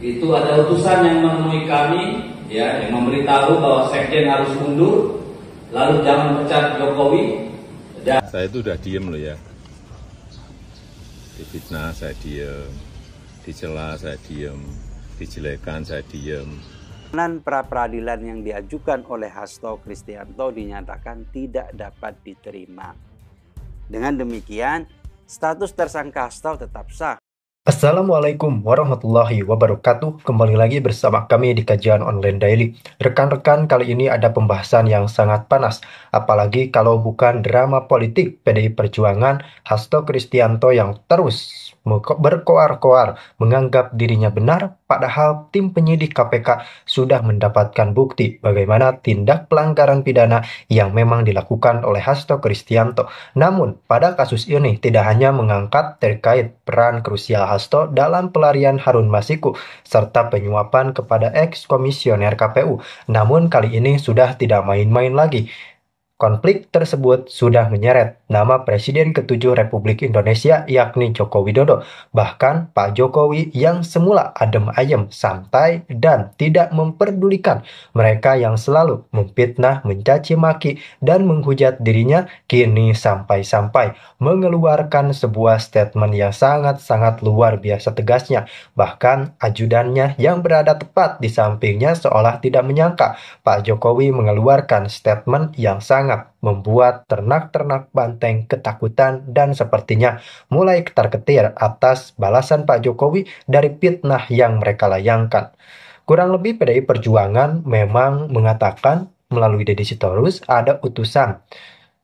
itu ada utusan yang menemui kami, ya, yang memberitahu bahwa Sekjen harus mundur, lalu jangan pecat Jokowi. Saya itu udah diem loh ya, difitnah saya diem, dicela saya diem, dijelekan saya diem. Pra peradilan yang diajukan oleh Hasto Kristianto dinyatakan tidak dapat diterima. Dengan demikian, status tersangka Hasto tetap sah. Assalamualaikum warahmatullahi wabarakatuh. Kembali lagi bersama kami di Kajian Online Daily. Rekan-rekan, kali ini ada pembahasan yang sangat panas. Apalagi kalau bukan drama politik PDI Perjuangan Hasto Kristianto yang terus berkoar-koar menganggap dirinya benar, padahal tim penyidik KPK sudah mendapatkan bukti bagaimana tindak pelanggaran pidana yang memang dilakukan oleh Hasto Kristianto. Namun, pada kasus ini tidak hanya mengangkat terkait peran krusial Hasto dalam pelarian Harun Masiku serta penyuapan kepada ex-komisioner KPU. Namun kali ini sudah tidak main-main lagi. Konflik tersebut sudah menyeret nama Presiden ke-7 Republik Indonesia yakni Joko Widodo. Bahkan Pak Jokowi yang semula adem ayem, santai, dan tidak memperdulikan mereka yang selalu memfitnah, mencaci maki, dan menghujat dirinya, kini sampai-sampai mengeluarkan sebuah statement yang sangat-sangat luar biasa tegasnya. Bahkan ajudannya yang berada tepat di sampingnya seolah tidak menyangka Pak Jokowi mengeluarkan statement yang sangat membuat ternak-ternak banteng ketakutan dan sepertinya mulai ketar-ketir atas balasan Pak Jokowi dari fitnah yang mereka layangkan. Kurang lebih PDI Perjuangan memang mengatakan melalui Deddy Sitorus ada utusan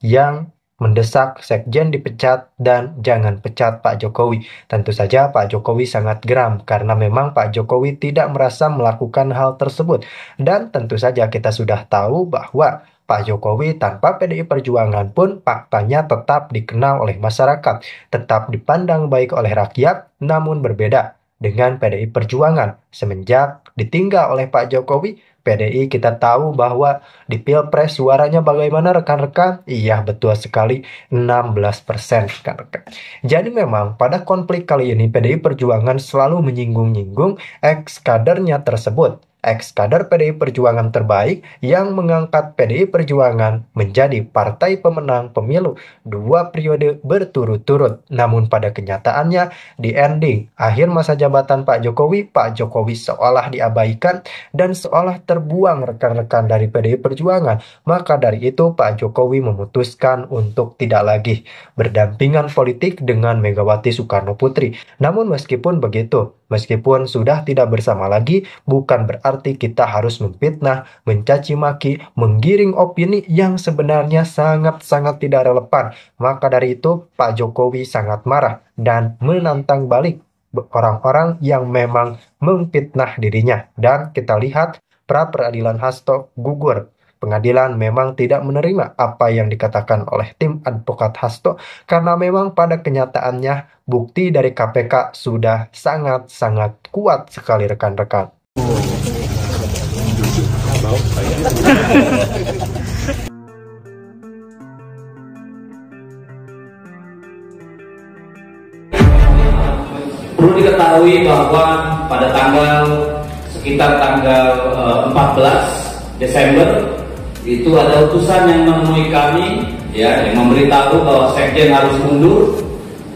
yang mendesak Sekjen dipecat dan jangan pecat Pak Jokowi. Tentu saja Pak Jokowi sangat geram karena memang Pak Jokowi tidak merasa melakukan hal tersebut. Dan tentu saja kita sudah tahu bahwa Pak Jokowi tanpa PDI Perjuangan pun faktanya tetap dikenal oleh masyarakat, tetap dipandang baik oleh rakyat, namun berbeda dengan PDI Perjuangan. Semenjak ditinggal oleh Pak Jokowi, PDI kita tahu bahwa di Pilpres suaranya bagaimana rekan-rekan? Iya, betul sekali, 16% rekan-rekan. Jadi memang pada konflik kali ini PDI Perjuangan selalu menyinggung-nyinggung ex-kadernya tersebut. Ex-kader PDI Perjuangan terbaik yang mengangkat PDI Perjuangan menjadi partai pemenang pemilu 2 periode berturut-turut. Namun pada kenyataannya di ending akhir masa jabatan Pak Jokowi seolah diabaikan dan seolah terbuang rekan-rekan dari PDI Perjuangan. Maka dari itu Pak Jokowi memutuskan untuk tidak lagi berdampingan politik dengan Megawati Soekarno Putri. Namun meskipun begitu, meskipun sudah tidak bersama lagi, bukan berarti kita harus memfitnah, mencaci maki, menggiring opini yang sebenarnya sangat-sangat tidak relevan. Maka dari itu Pak Jokowi sangat marah dan menantang balik orang-orang yang memang memfitnah dirinya. Dan kita lihat pra peradilan Hasto gugur. Pengadilan memang tidak menerima apa yang dikatakan oleh tim advokat Hasto karena memang pada kenyataannya bukti dari KPK sudah sangat-sangat kuat sekali rekan-rekan. Perlu diketahui bahwa pada sekitar tanggal 14 Desember itu ada utusan yang menemui kami, ya, yang memberitahu bahwa Sekjen harus mundur,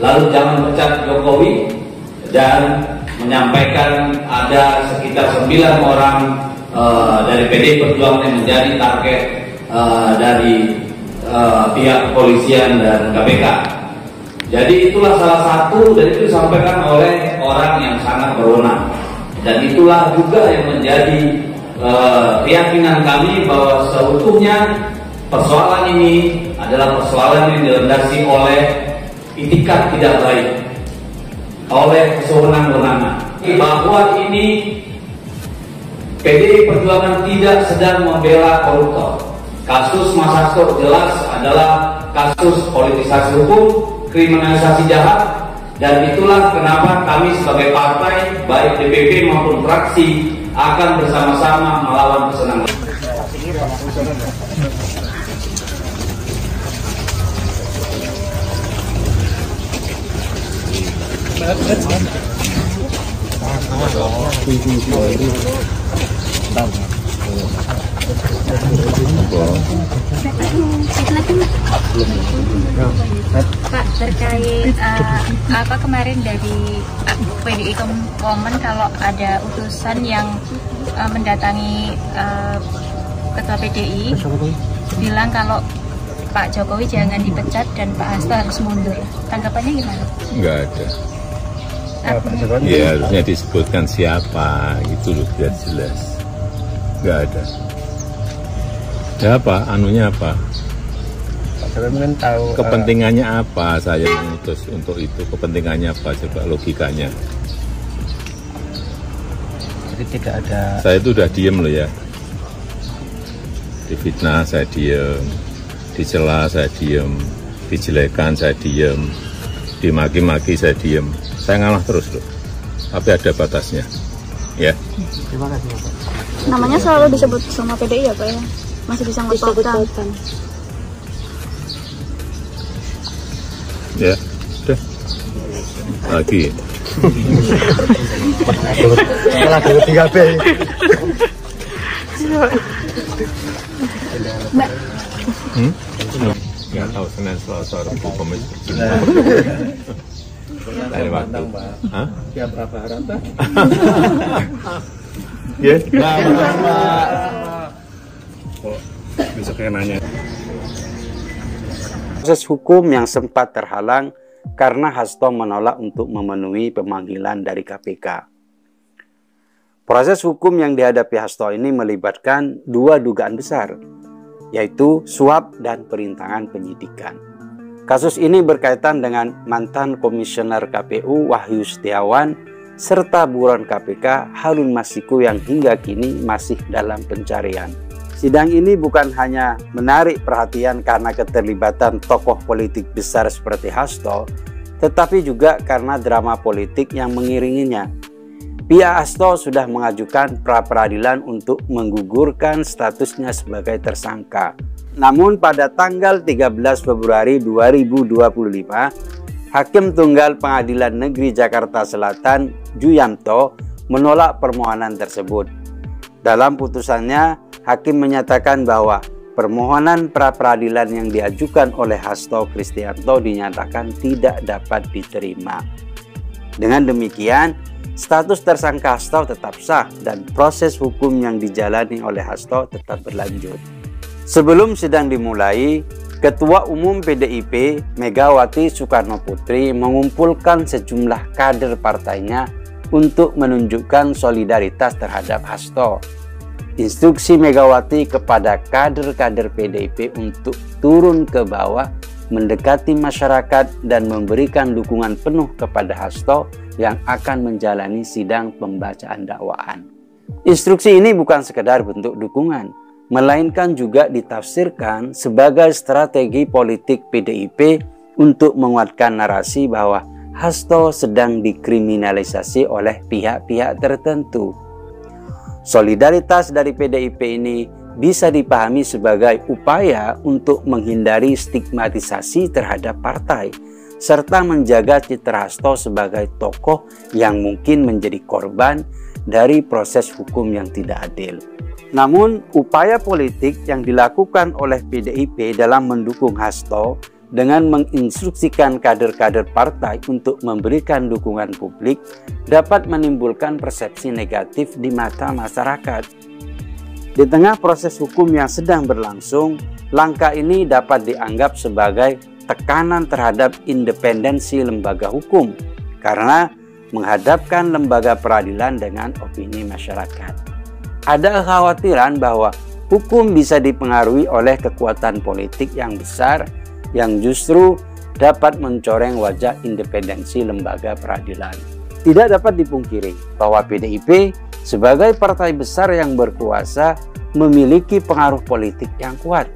lalu jangan pecat Jokowi, dan menyampaikan ada sekitar 9 orang dari PDI Perjuangan yang menjadi target dari pihak kepolisian dan KPK. Jadi itulah salah satu, dan itu disampaikan oleh orang yang sangat berwenang, dan itulah juga yang menjadi keyakinan kami bahwa seutuhnya persoalan ini adalah persoalan yang dilandasi oleh itikat tidak baik, oleh kesewenang-wenangan, bahwa ini PDI Perjuangan tidak sedang membela koruptor. Kasus Mas Hasto jelas adalah kasus politisasi hukum, kriminalisasi jahat, dan itulah kenapa kami sebagai partai, baik DPP maupun fraksi, akan bersama-sama melawan kesenangan. Pak, terkait apa kemarin dari PDI Women kalau ada utusan yang mendatangi Ketua PDI bilang kalau Pak Jokowi jangan dipecat dan Pak Hasto harus mundur. Tanggapannya gimana? Enggak ada. Ya harusnya disebutkan siapa gitu loh biar jelas. Enggak ada. Ya apa? Anunya apa? Mungkin tahu kepentingannya apa saya mengutus untuk itu? Kepentingannya apa? Coba logikanya. jadi tidak ada. Saya itu udah diem loh ya. Difitnah saya diem, dicela saya diem, dijelekan saya diem, dimaki-maki saya diem. Saya ngalah terus loh. Tapi ada batasnya. Ya. Terima kasih Bapak. Namanya selalu disebut sama PDI ya Pak ya? Masih disangkut pautan. Ya, udah. Lagi. Lagi 3B. Mbak. Nggak tahu Senin Selasa Rabu Kamis. Lain waktu. Hah? Siap Rafa Harata. Ya. Oh, besoknya nanya. Proses hukum yang sempat terhalang karena Hasto menolak untuk memenuhi pemanggilan dari KPK. Proses hukum yang dihadapi Hasto ini melibatkan dua dugaan besar, yaitu suap dan perintangan penyidikan. Kasus ini berkaitan dengan mantan Komisioner KPU Wahyu Setiawan serta buron KPK Harun Masiku yang hingga kini masih dalam pencarian. Sidang ini bukan hanya menarik perhatian karena keterlibatan tokoh politik besar seperti Hasto, tetapi juga karena drama politik yang mengiringinya. Pihak Hasto sudah mengajukan pra-peradilan untuk menggugurkan statusnya sebagai tersangka. Namun pada tanggal 13 Februari 2025, Hakim Tunggal Pengadilan Negeri Jakarta Selatan, Juyamto, menolak permohonan tersebut. Dalam putusannya, Hakim menyatakan bahwa permohonan pra-peradilan yang diajukan oleh Hasto Kristianto dinyatakan tidak dapat diterima. Dengan demikian, status tersangka Hasto tetap sah dan proses hukum yang dijalani oleh Hasto tetap berlanjut. Sebelum sidang dimulai, Ketua Umum PDIP Megawati Soekarnoputri mengumpulkan sejumlah kader partainya untuk menunjukkan solidaritas terhadap Hasto. Instruksi Megawati kepada kader-kader PDIP untuk turun ke bawah, mendekati masyarakat dan memberikan dukungan penuh kepada Hasto yang akan menjalani sidang pembacaan dakwaan. Instruksi ini bukan sekedar bentuk dukungan, melainkan juga ditafsirkan sebagai strategi politik PDIP untuk menguatkan narasi bahwa Hasto sedang dikriminalisasi oleh pihak-pihak tertentu. Solidaritas dari PDIP ini bisa dipahami sebagai upaya untuk menghindari stigmatisasi terhadap partai, serta menjaga citra Hasto sebagai tokoh yang mungkin menjadi korban dari proses hukum yang tidak adil. Namun, upaya politik yang dilakukan oleh PDIP dalam mendukung Hasto dengan menginstruksikan kader-kader partai untuk memberikan dukungan publik dapat menimbulkan persepsi negatif di mata masyarakat. Di tengah proses hukum yang sedang berlangsung, langkah ini dapat dianggap sebagai tekanan terhadap independensi lembaga hukum karena menghadapkan lembaga peradilan dengan opini masyarakat. Ada kekhawatiran bahwa hukum bisa dipengaruhi oleh kekuatan politik yang besar yang justru dapat mencoreng wajah independensi lembaga peradilan. Tidak dapat dipungkiri bahwa PDIP sebagai partai besar yang berkuasa memiliki pengaruh politik yang kuat.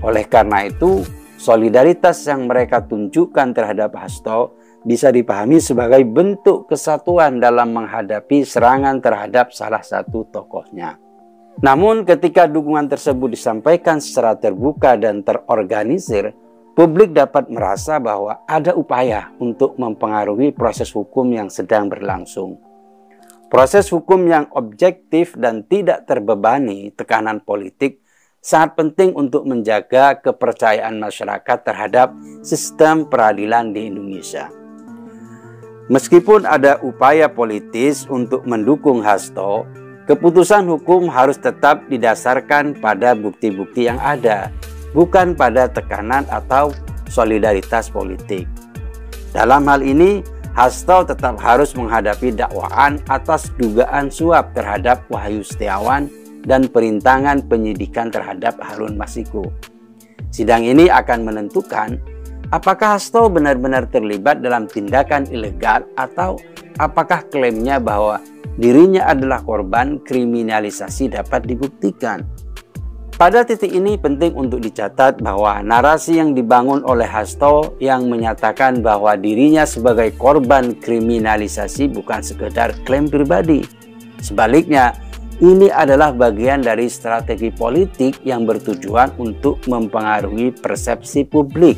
Oleh karena itu, solidaritas yang mereka tunjukkan terhadap Hasto bisa dipahami sebagai bentuk kesatuan dalam menghadapi serangan terhadap salah satu tokohnya. Namun ketika dukungan tersebut disampaikan secara terbuka dan terorganisir, publik dapat merasa bahwa ada upaya untuk mempengaruhi proses hukum yang sedang berlangsung. Proses hukum yang objektif dan tidak terbebani tekanan politik sangat penting untuk menjaga kepercayaan masyarakat terhadap sistem peradilan di Indonesia. Meskipun ada upaya politis untuk mendukung Hasto, keputusan hukum harus tetap didasarkan pada bukti-bukti yang ada, bukan pada tekanan atau solidaritas politik. Dalam hal ini, Hasto tetap harus menghadapi dakwaan atas dugaan suap terhadap Wahyu Setiawan dan perintangan penyidikan terhadap Harun Masiku. Sidang ini akan menentukan apakah Hasto benar-benar terlibat dalam tindakan ilegal atau apakah klaimnya bahwa dirinya adalah korban kriminalisasi dapat dibuktikan. Pada titik ini penting untuk dicatat bahwa narasi yang dibangun oleh Hasto yang menyatakan bahwa dirinya sebagai korban kriminalisasi bukan sekedar klaim pribadi. Sebaliknya, ini adalah bagian dari strategi politik yang bertujuan untuk mempengaruhi persepsi publik.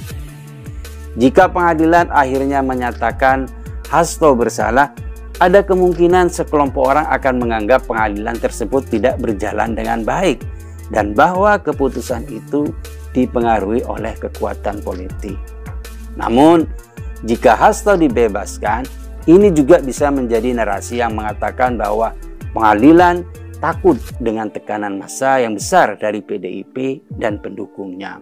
Jika pengadilan akhirnya menyatakan Hasto bersalah, ada kemungkinan sekelompok orang akan menganggap pengadilan tersebut tidak berjalan dengan baik dan bahwa keputusan itu dipengaruhi oleh kekuatan politik. Namun, jika Hasto dibebaskan, ini juga bisa menjadi narasi yang mengatakan bahwa pengadilan takut dengan tekanan massa yang besar dari PDIP dan pendukungnya.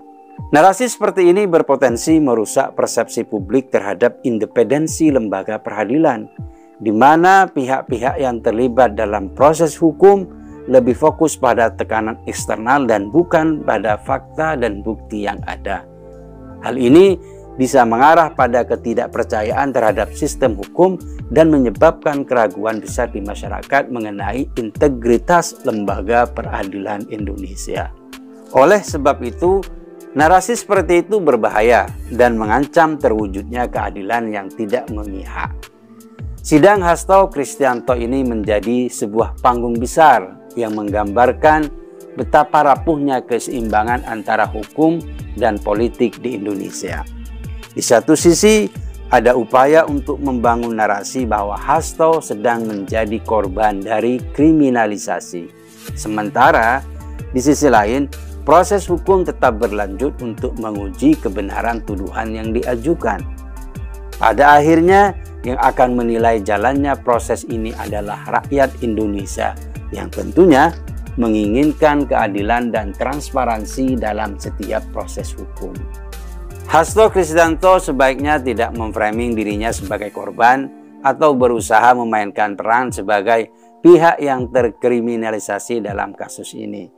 Narasi seperti ini berpotensi merusak persepsi publik terhadap independensi lembaga peradilan, di mana pihak-pihak yang terlibat dalam proses hukum lebih fokus pada tekanan eksternal dan bukan pada fakta dan bukti yang ada. Hal ini bisa mengarah pada ketidakpercayaan terhadap sistem hukum dan menyebabkan keraguan besar di masyarakat mengenai integritas lembaga peradilan Indonesia. Oleh sebab itu, narasi seperti itu berbahaya dan mengancam terwujudnya keadilan yang tidak memihak. Sidang Hasto Kristianto ini menjadi sebuah panggung besar yang menggambarkan betapa rapuhnya keseimbangan antara hukum dan politik di Indonesia. Di satu sisi, ada upaya untuk membangun narasi bahwa Hasto sedang menjadi korban dari kriminalisasi. Sementara, di sisi lain, proses hukum tetap berlanjut untuk menguji kebenaran tuduhan yang diajukan. Pada akhirnya, yang akan menilai jalannya proses ini adalah rakyat Indonesia yang tentunya menginginkan keadilan dan transparansi dalam setiap proses hukum. Hasto Kristianto sebaiknya tidak memframing dirinya sebagai korban atau berusaha memainkan peran sebagai pihak yang terkriminalisasi dalam kasus ini.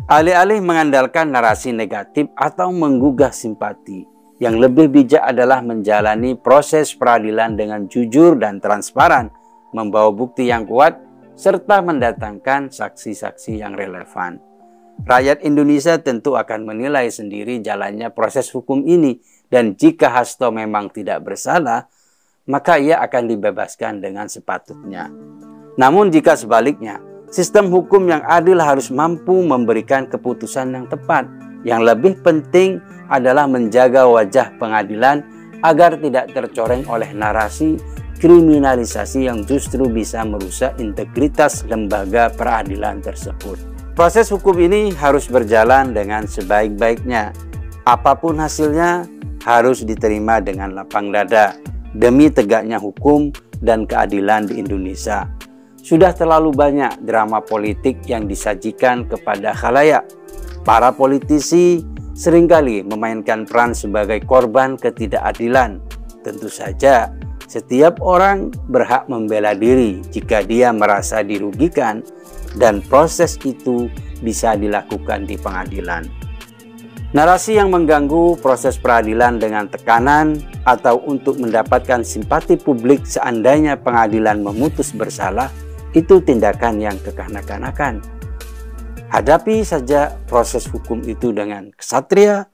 Alih-alih mengandalkan narasi negatif atau menggugah simpati, yang lebih bijak adalah menjalani proses peradilan dengan jujur dan transparan, membawa bukti yang kuat, serta mendatangkan saksi-saksi yang relevan. Rakyat Indonesia tentu akan menilai sendiri jalannya proses hukum ini, dan jika Hasto memang tidak bersalah, maka ia akan dibebaskan dengan sepatutnya. Namun jika sebaliknya, sistem hukum yang adil harus mampu memberikan keputusan yang tepat. Yang lebih penting adalah menjaga wajah pengadilan agar tidak tercoreng oleh narasi kriminalisasi yang justru bisa merusak integritas lembaga peradilan tersebut. Proses hukum ini harus berjalan dengan sebaik-baiknya. Apapun hasilnya harus diterima dengan lapang dada demi tegaknya hukum dan keadilan di Indonesia. Sudah terlalu banyak drama politik yang disajikan kepada khalayak. Para politisi seringkali memainkan peran sebagai korban ketidakadilan. Tentu saja, setiap orang berhak membela diri jika dia merasa dirugikan, dan proses itu bisa dilakukan di pengadilan. Narasi yang mengganggu proses peradilan dengan tekanan atau untuk mendapatkan simpati publik seandainya pengadilan memutus bersalah, itu tindakan yang kekanak-kanakan. Hadapi saja proses hukum itu dengan kesatria,